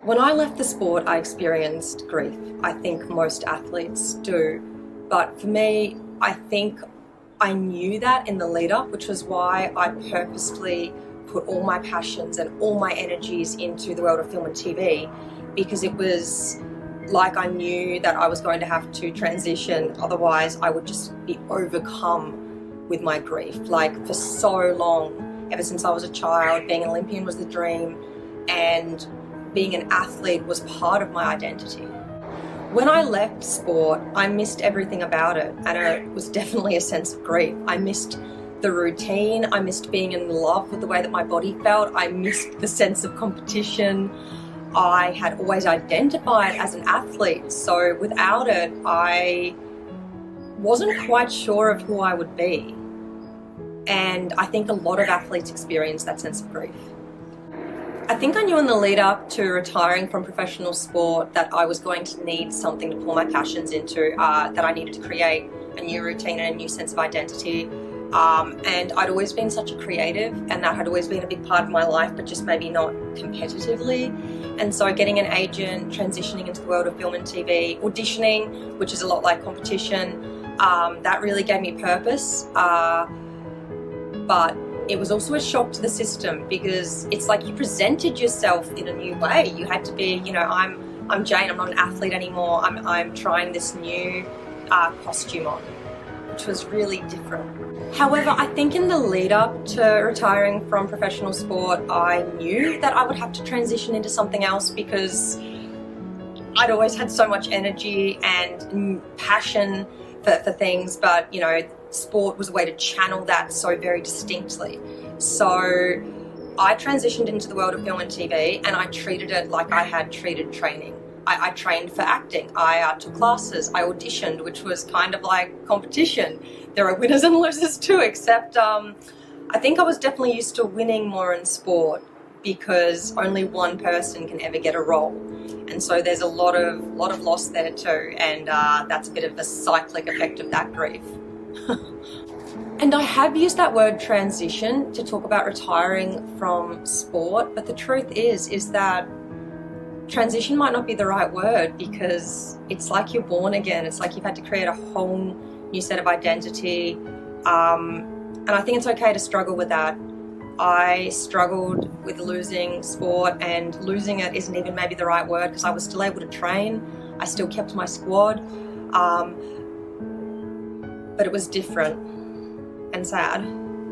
When I left the sport, I experienced grief. I think most athletes do. But for me, I think I knew that in the lead up, which was why I purposefully put all my passions and all my energies into the world of film and TV, because it was like I knew that I was going to have to transition, otherwise I would just be overcome with my grief. Like, for so long, ever since I was a child, being an Olympian was the dream, and being an athlete was part of my identity. When I left sport, I missed everything about it, and it was definitely a sense of grief. I missed the routine, I missed being in love with the way that my body felt, I missed the sense of competition. I had always identified as an athlete, so without it, I wasn't quite sure of who I would be. And I think a lot of athletes experience that sense of grief. I think I knew in the lead up to retiring from professional sport that I was going to need something to pour my passions into, that I needed to create a new routine and a new sense of identity. And I'd always been such a creative, and that had always been a big part of my life, but just maybe not competitively. And so getting an agent, transitioning into the world of film and TV, auditioning, which is a lot like competition, that really gave me purpose. But it was also a shock to the system, because it's like you presented yourself in a new way. You had to be, I'm Jane, I'm not an athlete anymore. I'm trying this new costume on, which was really different. However, I think in the lead up to retiring from professional sport, I knew that I would have to transition into something else, because I'd always had so much energy and passion for things, but sport was a way to channel that so very distinctly. So I transitioned into the world of film and TV, and I treated it like I had treated training. I trained for acting, I took classes, I auditioned, which was kind of like competition. There are winners and losers too, except I think I was definitely used to winning more in sport, because only one person can ever get a role. And so there's a lot of loss there too, and that's a bit of a cyclic effect of that grief. And I have used that word transition to talk about retiring from sport, but the truth is that transition might not be the right word, because it's like you're born again. It's like you've had to create a whole new set of identity, and I think it's okay to struggle with that. I struggled with losing sport, and losing it isn't even maybe the right word, because I was still able to train, I still kept my squad, but it was different and sad.